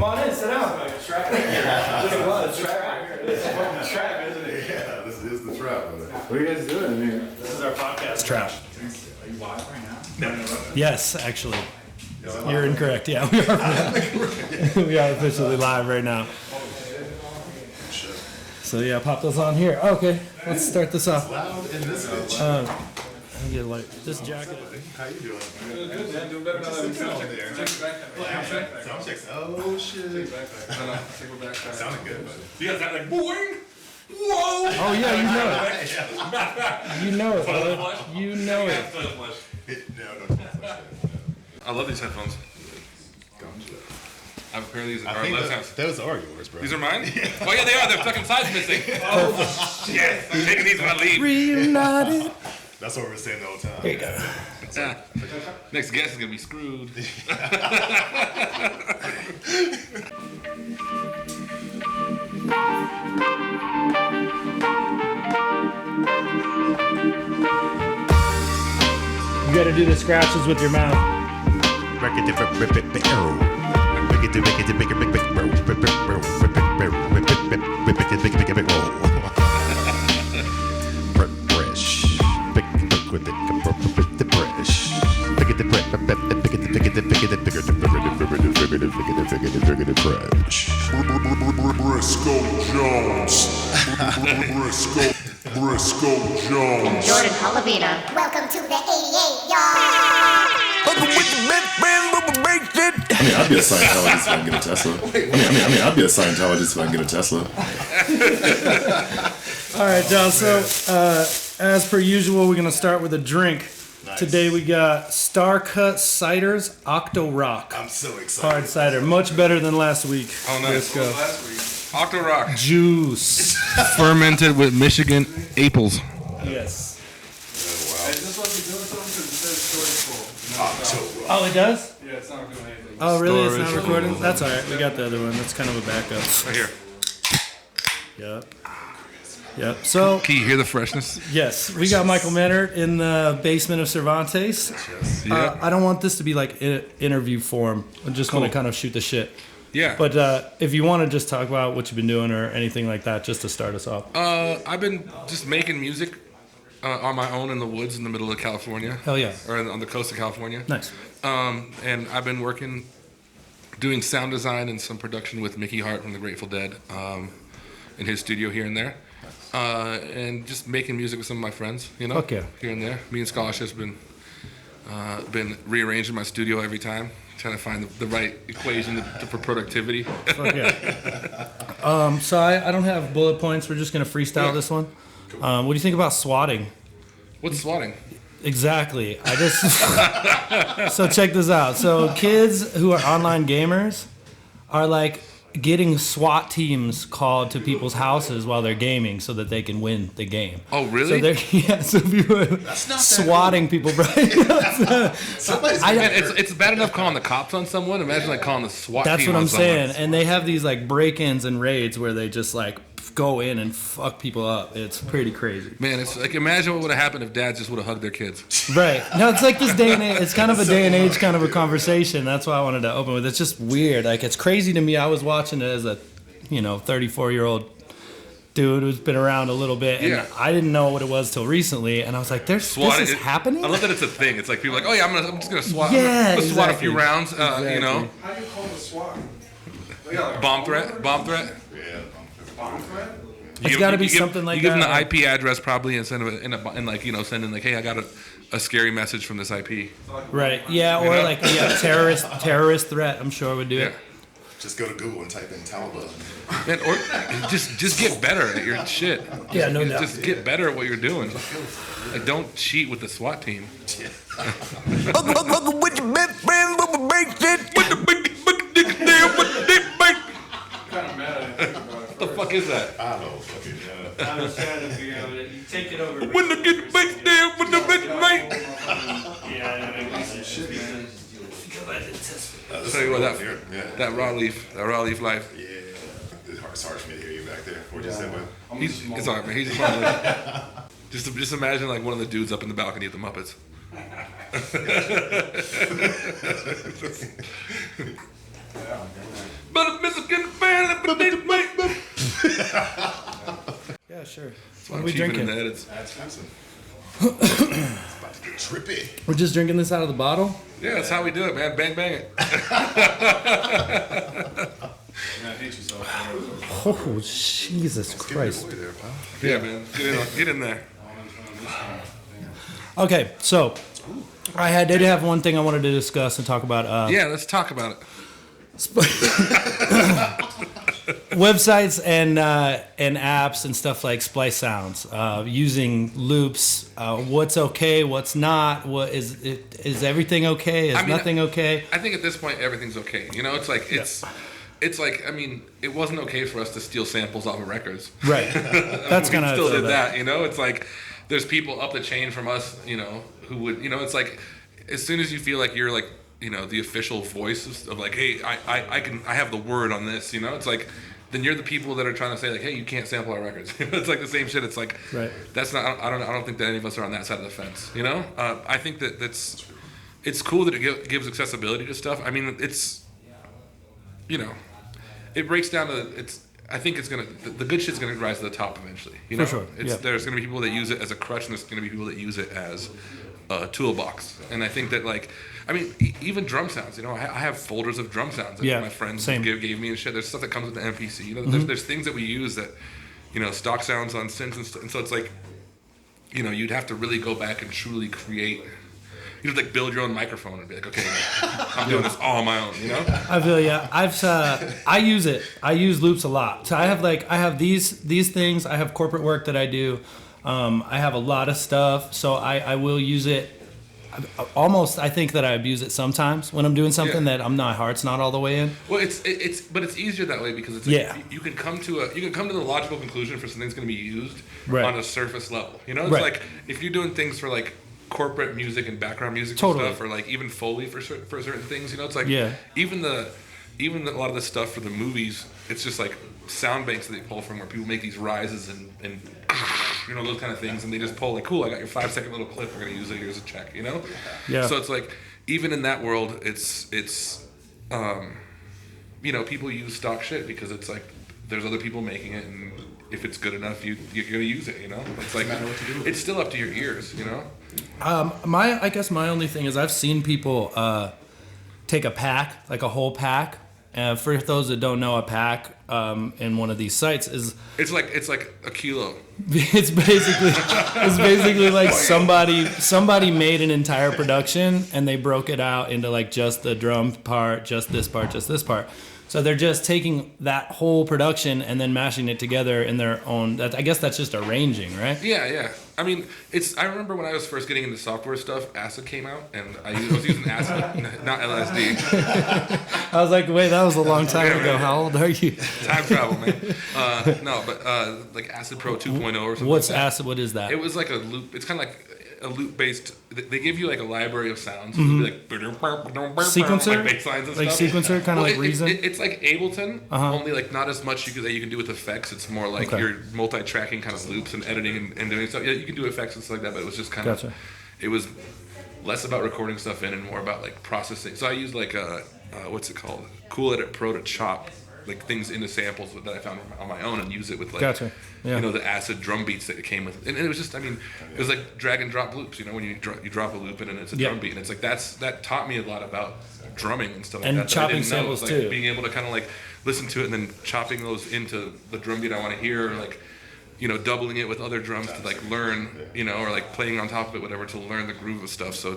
Come on in, sit down. It's a trap. It was. It's a trap. It's a fucking trap, isn't it? Yeah, this is the trap. What are you guys doing in here? This is our podcast. It's trap. Are you live right now? No. Yes, actually. You're incorrect. Yeah, we are. We are officially live right now. So yeah, pop those on here. Okay, let's start this off. Loud in this bitch. I'll get like this jacket. How you doing? Good, man. Doing better now that we Sound check check there. your backpack. Sound checks. Oh shit. Check backpack. No, check my backpack. That sounded good, but You guys sound like boing. Whoa. Oh yeah, you know it. You know it, brother. You know it. no. I love these headphones. I have a pair of these. I think those are yours, bro. These are mine? Oh yeah, they are. Their fucking side's missing. Oh shit! I'm taking these when I leave. Reunited. That's what we're saying the whole time. Here you go. Next guest is gonna be screwed. You gotta do the scratches with your mouth. Brisco Jones. Brisco Jones. Jordan Polovina. Welcome to the 88, y'all. I mean, I'd be a Scientologist if I can get a Tesla. I'd be a Scientologist if I can get a Tesla. All right, John. So, as per usual, we're gonna start with a drink. Nice. Today we got Star Cut Ciders Octo Rock. I'm so excited. Hard cider, much better than last week. Oh nice. Brisco. Last week. Octo Rock. Juice. Fermented with Michigan apples. Yes. Is this supposed to be doing something? Because it says storage full. Oh, it does? Yeah, it's not doing anything. Oh, really? It's not Storage. recording? That's all right. We got the other one. That's kind of a backup. Right here. Yep. Yep. So, Can you hear the freshness? yes, we got Michal Menert in the basement of Cervantes. Yeah. I don't want this to be like interview form. I just want to kind of shoot the shit. Yeah. But if you want to just talk about what you've been doing or anything like that, just to start us off. I've been just making music on my own in the woods in the middle of California. Hell yeah. Or on the coast of California. Nice. And I've been doing sound design and some production with Mickey Hart from the Grateful Dead in his studio here and there. And just making music with some of my friends, you know, Okay. here and there. Me and Scholarship's been rearranging my studio every time, trying to find the right equation for productivity. Fuck yeah. So I don't have bullet points. We're just gonna freestyle this one. What do you think about swatting? What's swatting? Exactly. So check this out. So kids who are online gamers are like getting SWAT teams called to people's houses while they're gaming so that they can win the game. Oh, really? So people are swatting people, bro. It's bad enough calling the cops on someone. Imagine like calling the SWAT That's team what on I'm someone. saying. And they have these like break-ins and raids where they just like go in and fuck people up. It's pretty crazy. Man, it's like imagine what would have happened if dads just would have hugged their kids. Right. No, it's like this day and age. It's kind of a day and age kind of a conversation. That's why I wanted to open with. It's just weird. Like, it's crazy to me. I was watching it as a, 34-year-old dude who's been around a little bit. And Yeah. I didn't know what it was till recently. And I was like, this is happening? I love that it's a thing. It's like people are like, oh yeah, I'm just gonna swat. Yeah, I'm gonna swat a few exactly. rounds. Exactly. You know, How do you call the SWAT? bomb threat. Bomb threat? It's gotta be something like You give them that. the IP address probably and send them send in like, hey, I got a scary message from this IP. Right. Yeah. Or know? like, terrorist threat. I'm sure would do Yeah. it. Just go to Google and type in Taliban. Man, or just get better at your shit. Yeah, no doubt. Just get better at what you're doing. Like, don't cheat with the SWAT team. Kind of mad at it. What the fuck is that? I don't know. Fucking, I was trying to figure out it. You take it over. When the get baked down with the big mate. Yeah, some shit, man. I'll tell you what, yeah. that raw leaf life. Yeah. It's hard for me to hear you back there. What'd you say, man? It's alright, man. He's just probably just imagine like one of the dudes up in the balcony at the Muppets. But a Mexican fan, but they wait. Yeah, sure. What are we drinking? That's expensive. It's about to get trippy. We're just drinking this out of the bottle? Yeah, that's how we do it, man. Bang, bang it. Oh, Jesus Christ. Boy there, pal. Yeah, man. Get in there. Okay, so I did have one thing I wanted to discuss and talk about. Yeah, let's talk about it. Websites and apps and stuff like Splice Sounds, using loops. What's okay? What's not? What is everything okay? Is nothing okay? I think at this point everything's okay. You know, it's like it's like, I mean, it wasn't okay for us to steal samples off of records. Right. That's We kind of still did that. You know, it's like there's people up the chain from us. You know, who would. You know, it's like as soon as you feel like you're like, you know, the official voice of like, hey, I have the word on this. You know, it's like. Then you're the people that are trying to say like, hey, you can't sample our records. It's like the same shit. It's like, right. That's not. I don't think that any of us are on that side of the fence. You know, I think it's cool that it gives accessibility to stuff. I mean, it's, you know, it breaks down to it's. I think it's gonna the good shit's gonna rise to the top eventually. You know, For sure. Yeah. There's gonna be people that use it as a crutch, and there's gonna be people that use it as a toolbox. And I think that like. I mean, even drum sounds. You know, I have folders of drum sounds that my friends gave me and shit. There's stuff that comes with the MPC. You know, there's things that we use that, you know, stock sounds on synths and stuff. And so it's like, you know, you'd have to really go back and truly create. You'd like build your own microphone and be like, okay, I'm doing this all on my own. You know. I feel I use it. I use loops a lot. So I have these things. I have corporate work that I do. I have a lot of stuff. So I will use it. Almost, I think that I abuse it sometimes when I'm doing something that my heart's not all the way in. Well, but it's easier that way because it's like you can come to the logical conclusion for something's going to be used on a surface level. You know, it's like if you're doing things for like corporate music and background music and stuff, or like even Foley for certain things. You know, it's like even a lot of the stuff for the movies, it's just like sound banks that they pull from where people make these rises and you know, those kind of things, and they just pull like, cool, I got your 5-second little clip, we're gonna use it, here's a check, you know? Yeah. So it's like, even in that world, it's you know, people use stock shit because it's like, there's other people making it, and if it's good enough, you're gonna use it, you know? It's like, it's still up to your ears, you know? I guess my only thing is I've seen people take a pack, like a whole pack. For those that don't know, a pack in one of these sites is it's like a kilo. It's basically like somebody made an entire production and they broke it out into like just the drum part, just this part. So they're just taking that whole production and then mashing it together in their own. I guess that's just arranging, right? Yeah. I mean, I remember when I was first getting into software stuff, Acid came out, and I was using Acid, not LSD. I was like, wait, that was a long time ago. How old are you? Time travel, man. No, but like Acid Pro 2.0 or something. What's like that. Acid? What is that? It was like a loop. It's kind of like a loop-based. They give you like a library of sounds. Mm-hmm. Like sequencer, like bass lines and like stuff. Sequencer, kind of like Reason. It's like Ableton, only like not as much that you can do with effects. It's more like you're multi-tracking kind of loops and editing and doing stuff. Yeah, you can do effects and stuff like that, but it was just kind of. It was less about recording stuff in and more about like processing. So I used like what's it called? Cool Edit Pro to chop like things into samples that I found on my own and use it with like you know, the Acid drum beats that it came with, and it was just, I mean, it was like drag and drop loops. You know, when you drop a loop in and it's a drum beat, and it's like that taught me a lot about drumming and stuff like that. And chopping samples like too. Being able to kind of like listen to it and then chopping those into the drum beat I want to hear, or like, you know, doubling it with other drums to like learn, you know, or like playing on top of it, whatever, to learn the groove of stuff. So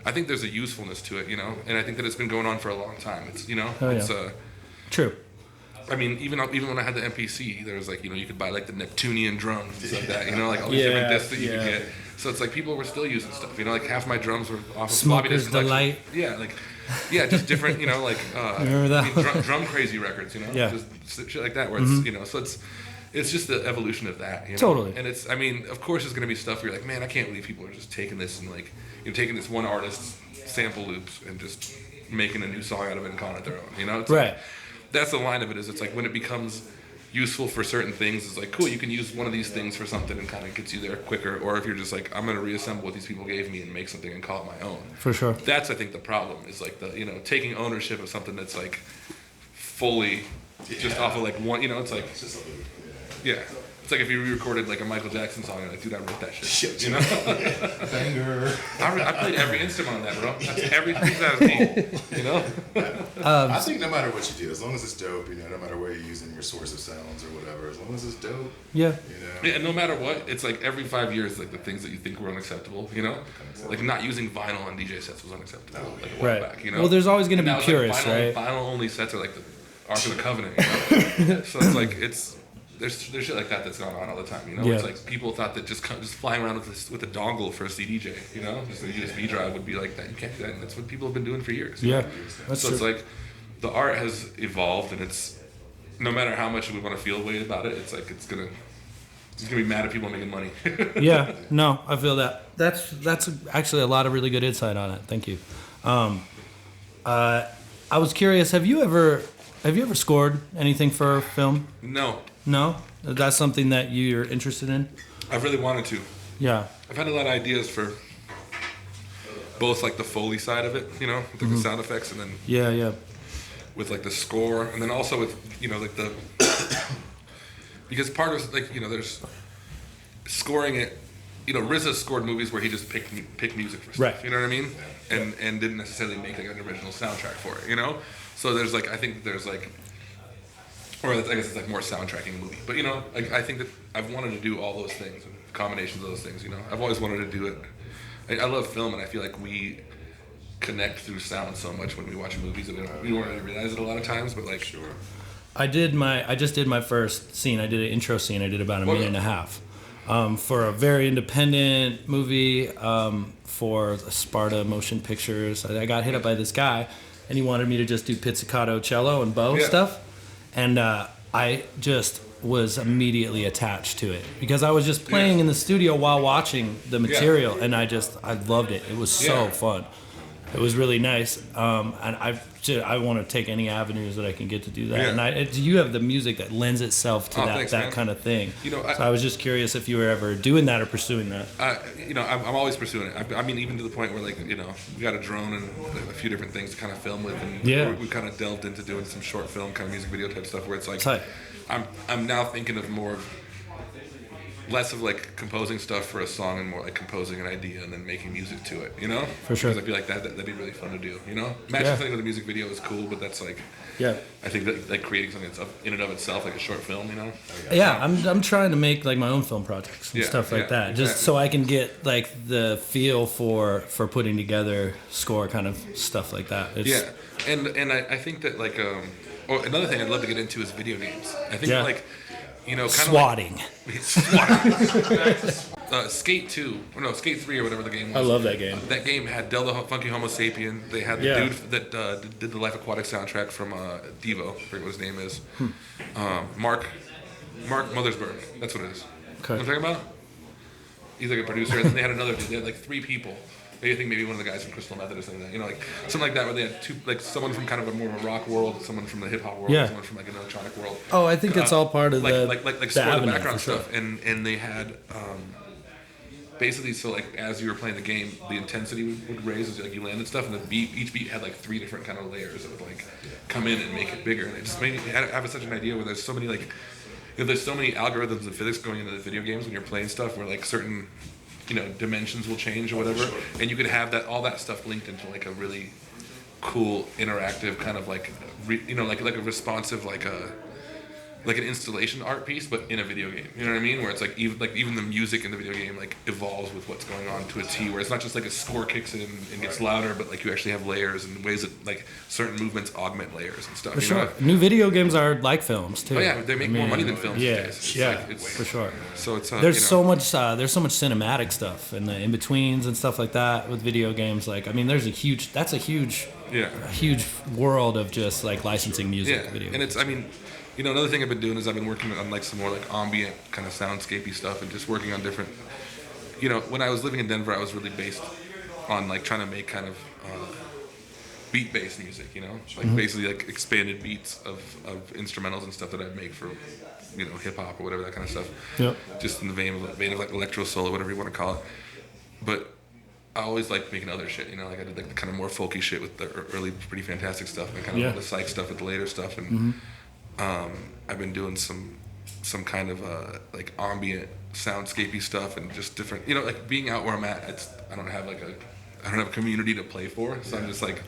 I think there's a usefulness to it, you know, and I think that it's been going on for a long time. It's, you know, true. I mean, even when I had the MPC, there was like, you know, you could buy like the Neptunian drums and stuff like that, you know, like all these different discs that you could get. So it's like people were still using stuff, you know, like half my drums were off of floppy disk Delight. Just different, you know, like remember that? I mean, drum crazy records, you know, just shit like that, where it's, you know, so it's just the evolution of that, you know? Totally. And it's, I mean, of course, there's gonna be stuff where you're like, man, I can't believe people are just taking this and like, you know, taking this one artist's sample loops and just making a new song out of it and calling it their own, you know? It's right. Like, that's the line of it, is it's like when it becomes useful for certain things, it's like, cool, you can use one of these things for something and kind of gets you there quicker. Or if you're just like, I'm going to reassemble what these people gave me and make something and call it my own. For sure. That's, I think, the problem, is like the, you know, taking ownership of something that's like, fully just off of like one. You know, it's like yeah. It's like if you re-recorded like a Michael Jackson song and like, dude, I wrote that shit. You know? Banger. I played every instrument on that, bro. That's everything that was me. You know? I think no matter what you do, as long as it's dope, you know, no matter where you're using your source of sounds or whatever, as long as it's dope, Yeah. you know. Yeah, and no matter what, it's like every 5 years, like the things that you think were unacceptable, you know? Like not using vinyl on DJ sets was unacceptable. Like a while Right. back, you know? Well, there's always going to And be now purists, it's like right? vinyl only sets are like the Ark of the Covenant, you know? So it's like, there's shit like that that's gone on all the time, you know? Yeah. It's like people thought that just flying around with a dongle for a CDJ, you know? Just a USB drive would be like that. You can't do that. And that's what people have been doing for years. you Yeah, know? that's So true. it's like the art has evolved, and it's no matter how much we want to feel way about it, it's like it's gonna be mad at people making money. Yeah, no, I feel that. That's actually a lot of really good insight on it. Thank you. I was curious. Have you ever scored anything for film? No, No, that's something that you're interested in. I've really wanted to. Yeah, I've had a lot of ideas for both like the Foley side of it, you know, with like the sound effects, and then yeah. with like the score, and then also with like the because part of like there's scoring it. RZA scored movies where he just picked music for stuff. Right. You know what I mean? And didn't necessarily make like an original soundtrack for it. You know? So there's like I think there's like, or I guess it's like more soundtracking a movie. But like I think that I've wanted to do all those things, and combinations of those things. I've always wanted to do it. I love film, and I feel like we connect through sound so much when we watch movies, and we don't really realize it a lot of times. But like, sure. I just did my first scene. I did an intro scene. I did about a minute and a half. For a very independent movie for Sparta Motion Pictures. I got hit up by this guy, and he wanted me to just do pizzicato, cello, and bow stuff. And I just was immediately attached to it because I was just playing in the studio while watching the material, and I loved it. It was so fun. It was really nice, and I want to take any avenues that I can get to do that. Yeah. And you have the music that lends itself to Thanks, that man. kind of thing. So I was just curious if you were ever doing that or pursuing that. I'm always pursuing it. I mean, even to the point where like we got a drone and a few different things to kind of film with, and we kind of delved into doing some short film kind of music video type stuff where it's like Tight. I'm now thinking of less of like composing stuff for a song and more like composing an idea and then making music to it, For sure. Because I feel like that'd be really fun to do, Matching something with a music video is cool, but that's like, I think that like creating something that's in and of itself, like a short film, Yeah, I'm trying to make like my own film projects and stuff like that, just so I can get like the feel for putting together score kind of stuff like that. And I think that like another thing I'd love to get into is video games. I think like kind of swatting. Skate 2, or no, Skate 3 or whatever the game was. I love that game. That game had Del the Funky Homo Sapien. They had the dude that did the Life Aquatic soundtrack from Devo. I forget what his name is. Mark Mothersburg. That's what it is. Okay. You know what I'm talking about? He's like a producer. And then they had another dude. They had like 3 people. I think maybe one of the guys from Crystal Method or something like that. Like something like that, where they had 2, like someone from kind of a more of a rock world, someone from the hip hop world, someone from like an electronic world. Oh, I think it's all part of like the score the avenue, background for sure. stuff, and they had basically so like as you were playing the game, the intensity would raise as like you landed stuff, and each beat had like 3 different kind of layers that would like come in and make it bigger, and it just made me have such an idea where there's so many like there's so many algorithms and physics going into the video games when you're playing stuff where like certain dimensions will change or whatever, and you could have all that stuff linked into like a really cool interactive kind of like like a responsive like an installation art piece, but in a video game. You know what I mean? Where it's like even the music in the video game like evolves with what's going on to a T. Where it's not just like a score kicks in and gets louder, but like you actually have layers and ways that like certain movements augment layers and stuff. For sure. New video games are like films too. Oh yeah, they make more money than films. Yeah, these days. It's for sure. So it's there's so much cinematic stuff and the in betweens and stuff like that with video games. Like there's a huge world of just like licensing music. Yeah, video and games. it's another thing I've been doing is I've been working on like some more like ambient kind of soundscapey stuff and just working on different. When I was living in Denver, I was really based on like trying to make kind of beat-based music. Like basically like expanded beats of instrumentals and stuff that I'd make for hip hop or whatever, that kind of stuff. Yep. Just in the vein of like electro soul or whatever you want to call it. But I always liked making other shit, you know, like I did like the kind of more folky shit with the early Pretty Fantastic stuff, and kind of the psych stuff with the later stuff, and I've been doing some kind of like ambient soundscapey stuff and just different, you know, like being out where I'm at. I don't have a community to play for, so I'm just like,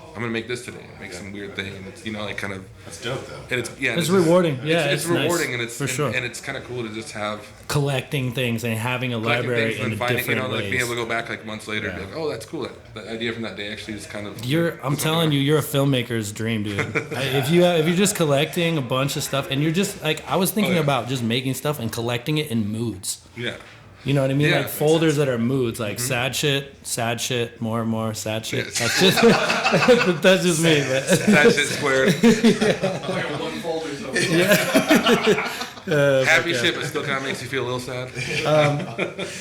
I'm gonna make this today, make some weird thing, and it's, you know, like kind of. That's dope though. And it's rewarding. It's rewarding, nice, and it's for sure. And it's kind of cool to just have collecting things and having a library in finding, different you know, ways. like being able to go back like months later and be like, oh, that's cool. That idea from that day actually is kind of. I'm telling you, you're a filmmaker's dream, dude. if you're just collecting a bunch of stuff, and you're just like, I was thinking about just making stuff and collecting it in moods. Yeah. You know what I mean? Yeah, like folders that are moods, like sad shit, more and more sad shit. That's just that's just me. But. Sad shit squared. Like a one folder something. Happy shit, but still kind of makes you feel a little sad.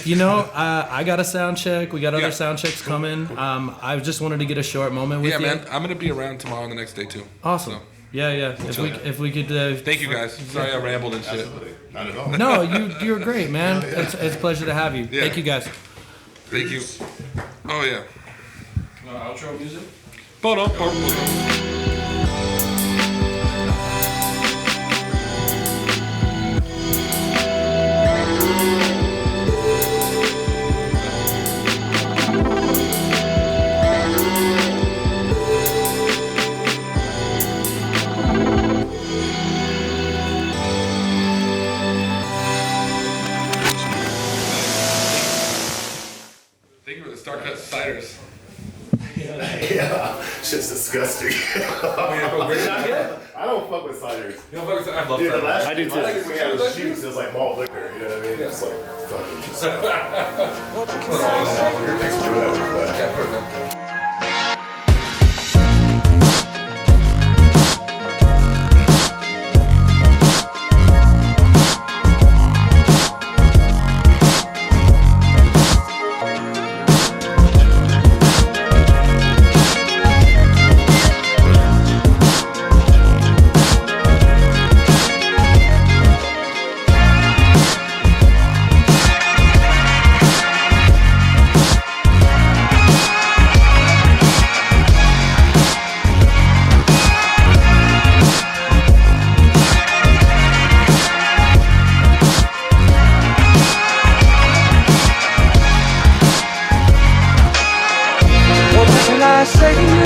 You know, I got a sound check. We got other sound checks coming. I just wanted to get a short moment with you. Yeah, man. I'm gonna be around tomorrow and the next day too. Awesome. So. Yeah. If we could. Thank you guys. Sorry I rambled and shit. Absolutely. Not at all. No, you're great, man. It's a pleasure to have you. Yeah. Thank you, guys. Thank you. Oh yeah. Outro music? Thank you for the Starcut ciders. Yeah, shit's disgusting. I don't fuck with ciders. I love Dude, the that. last thing we had was juice. It was like malt liquor. You know what I mean? It's like fucking. Thanks for doing that. Yeah, perfect. What can I say?